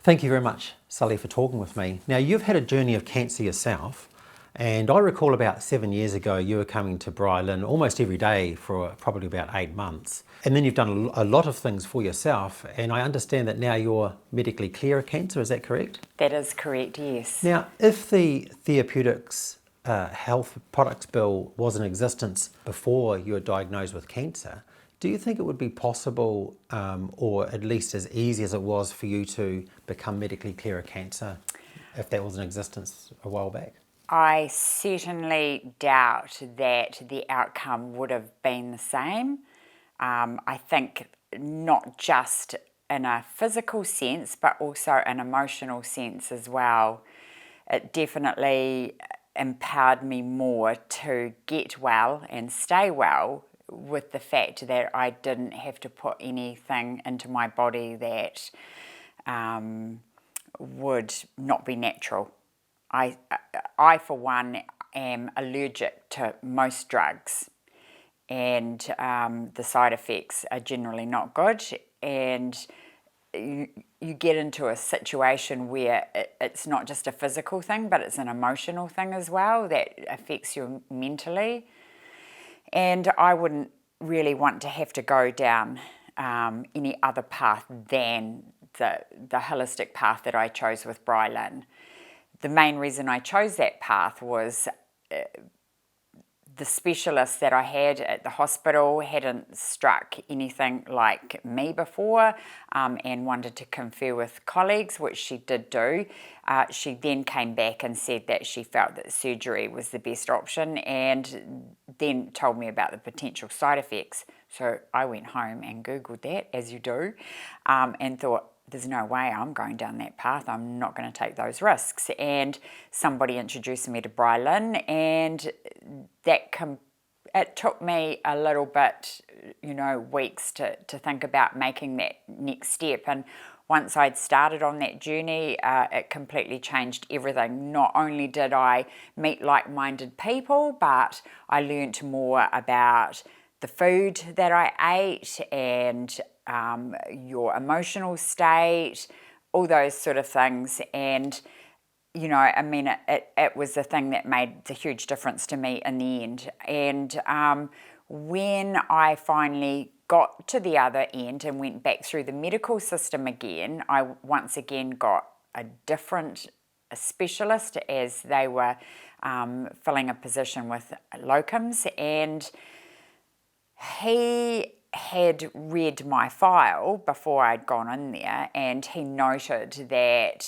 Thank you very much, Sally, for talking with me. Now, you've had a journey of cancer yourself, and I recall about 7 years ago you were coming to Brilin almost every day for probably about 8 months. And then you've done a lot of things for yourself, and I understand that now you're medically clear of cancer, is that correct? That is correct, yes. Now, if the therapeutics health products bill was in existence before you were diagnosed with cancer, do you think it would be possible, or at least as easy as it was for you to become medically clear of cancer if that was in existence a while back? I certainly doubt that the outcome would have been the same. I think not just in a physical sense, but also an emotional sense as well. It definitely empowered me more to get well and stay well with the fact that I didn't have to put anything into my body that would not be natural. I, for one, am allergic to most drugs, and the side effects are generally not good, and you get into a situation where it's not just a physical thing, but it's an emotional thing as well that affects you mentally. And I wouldn't really want to have to go down any other path than the holistic path that I chose with Brilin. The main reason I chose that path was the specialist that I had at the hospital hadn't struck anything like me before, and wanted to confer with colleagues, which she did do. She then came back and said that she felt that surgery was the best option, and then told me about the potential side effects. So I went home and Googled that, as you do, and thought, there's no way I'm going down that path. I'm not going to take those risks. And somebody introduced me to Brilin, and it took me a little bit, weeks to think about making that next step. And once I'd started on that journey, it completely changed everything. Not only did I meet like-minded people, but I learnt more about the food that I ate and your emotional state, all those sort of things. And, it was the thing that made the huge difference to me in the end. And when I finally got to the other end and went back through the medical system again, I once again got a different specialist, as they were filling a position with locums, and he had read my file before I'd gone in there, and he noted that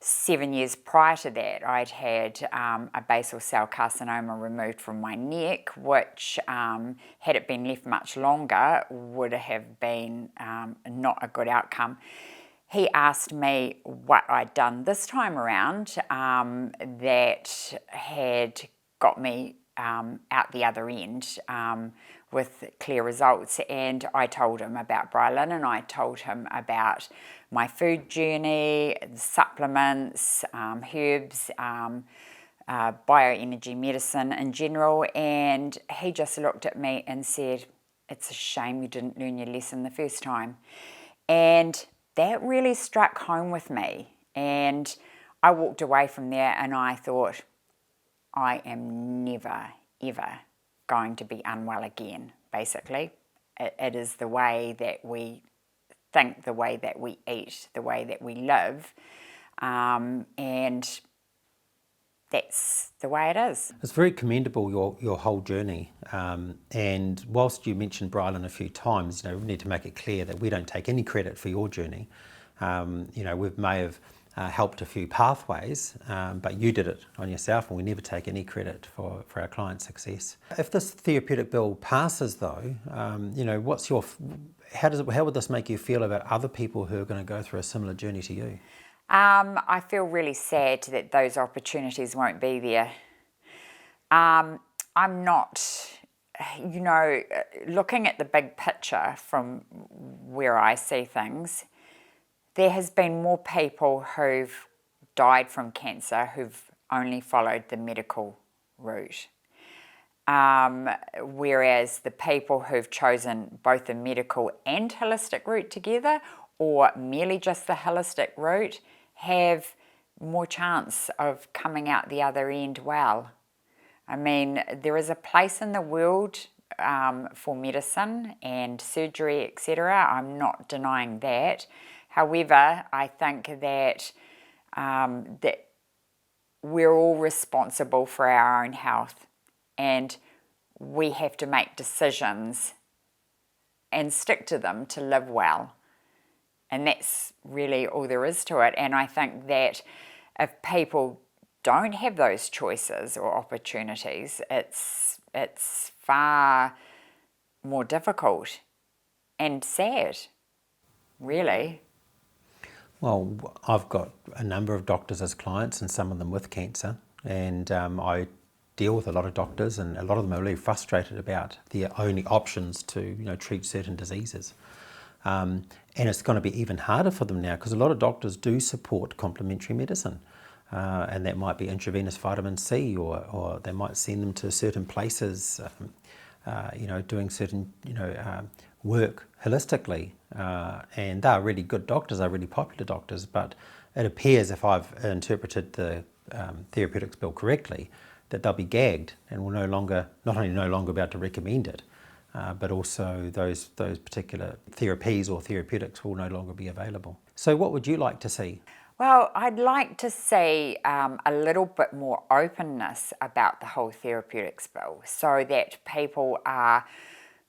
7 years prior to that I'd had a basal cell carcinoma removed from my neck, which had it been left much longer would have been not a good outcome. He asked me what I'd done this time around that had got me out the other end with clear results, and I told him about Brilin, and I told him about my food journey, supplements, herbs, bioenergy medicine in general, and he just looked at me and said, "It's a shame you didn't learn your lesson the first time." And that really struck home with me, and I walked away from there and I thought, I am never, ever going to be unwell again, basically. It is the way that we think, the way that we eat, the way that we live, and that's the way it is. It's very commendable, your whole journey. And whilst you mentioned Brilin a few times, we need to make it clear that we don't take any credit for your journey. We may have helped a few pathways, but you did it on yourself, and we never take any credit for our client's success. If this therapeutic bill passes though, how would this make you feel about other people who are going to go through a similar journey to you? I feel really sad that those opportunities won't be there. I'm not, looking at the big picture from where I see things, there has been more people who've died from cancer who've only followed the medical route. Whereas the people who've chosen both the medical and holistic route together or merely just the holistic route have more chance of coming out the other end well. I mean, there is a place in the world for medicine and surgery, etc. I'm not denying that. However, I think that that we're all responsible for our own health, and we have to make decisions and stick to them to live well. And that's really all there is to it. And I think that if people don't have those choices or opportunities, it's far more difficult and sad, really. Well, I've got a number of doctors as clients, and some of them with cancer, and I deal with a lot of doctors, and a lot of them are really frustrated about their only options to treat certain diseases. And it's going to be even harder for them now because a lot of doctors do support complementary medicine. And that might be intravenous vitamin C, or they might send them to certain places, doing certain, work holistically. And they're really good doctors, they're really popular doctors, but it appears, if I've interpreted the therapeutics bill correctly, that they'll be gagged and will not only no longer be able to recommend it, but also those particular therapies or therapeutics will no longer be available. So what would you like to see? Well, I'd like to see a little bit more openness about the whole therapeutics bill so that people are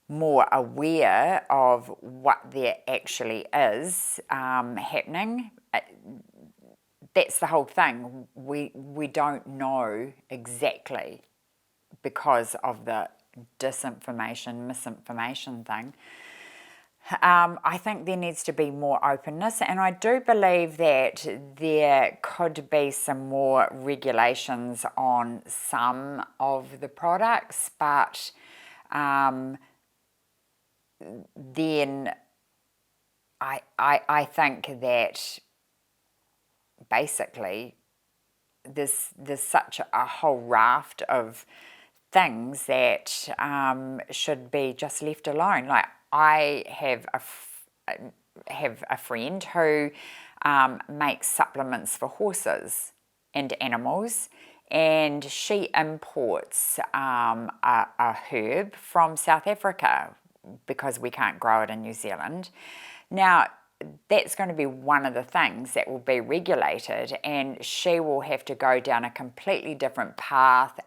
more aware of what there actually is happening. That's the whole thing. We don't know exactly because of the disinformation, misinformation thing. I think there needs to be more openness, and I do believe that there could be some more regulations on some of the products, but then I think that basically there's such a whole raft of things that should be just left alone. Like, I have a friend who makes supplements for horses and animals, and she imports a herb from South Africa because we can't grow it in New Zealand. Now, that's going to be one of the things that will be regulated, and she will have to go down a completely different path,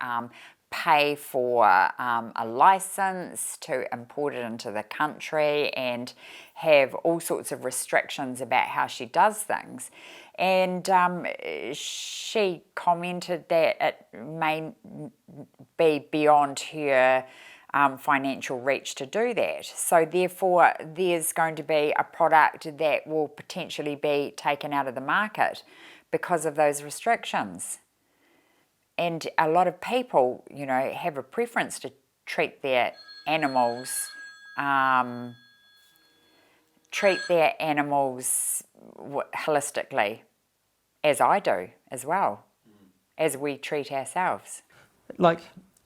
pay for a license to import it into the country, and have all sorts of restrictions about how she does things. And she commented that it may be beyond her financial reach to do that. So therefore, there's going to be a product that will potentially be taken out of the market because of those restrictions. And a lot of people, have a preference to treat their animals holistically, as I do as well, as we treat ourselves. Like,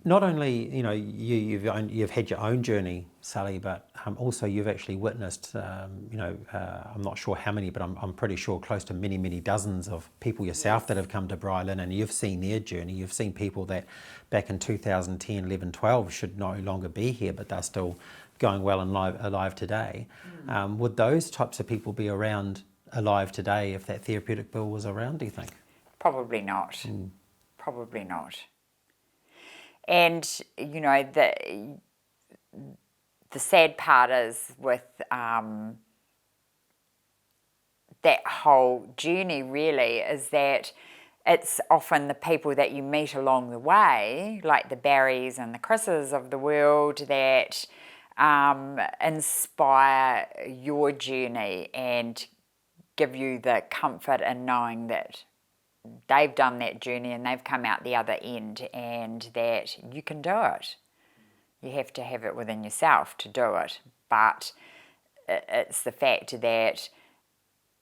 not only you've had your own journey, Sally, but also you've actually witnessed I'm not sure how many, but I'm pretty sure close to many dozens of people yourself that have come to Brilin, and you've seen their journey. You've seen people that back in 2010, 11, 12 should no longer be here, but they're still going well and alive today. Would those types of people be around alive today if that therapeutic bill was around, do you think? Probably not. Probably not. And, the sad part is with that whole journey really is that it's often the people that you meet along the way, like the Barrys and the Chris's of the world, that inspire your journey and give you the comfort in knowing that they've done that journey and they've come out the other end, and that you can do it. You have to have it within yourself to do it. But it's the fact that,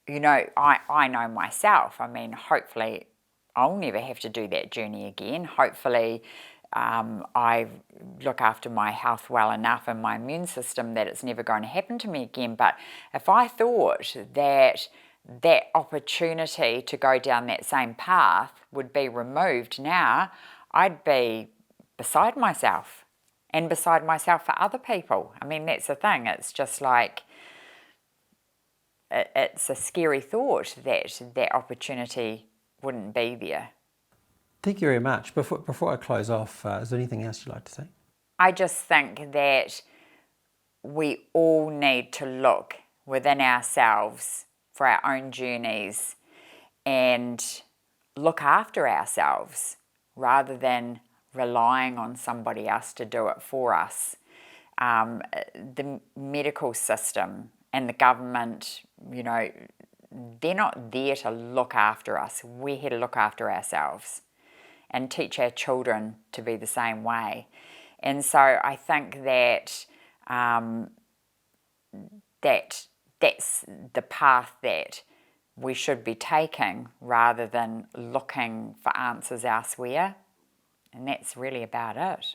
I know myself. I mean, hopefully I'll never have to do that journey again. Hopefully I look after my health well enough and my immune system that it's never going to happen to me again. But if I thought that that opportunity to go down that same path would be removed now, I'd be beside myself, and beside myself for other people. I mean, that's the thing. It's just like, it's a scary thought that that opportunity wouldn't be there. Thank you very much. Before I close off, is there anything else you'd like to say? I just think that we all need to look within ourselves for our own journeys and look after ourselves rather than relying on somebody else to do it for us. The medical system and the government, they're not there to look after us. We're here to look after ourselves and teach our children to be the same way. And so I think that that's the path that we should be taking rather than looking for answers elsewhere. And that's really about it.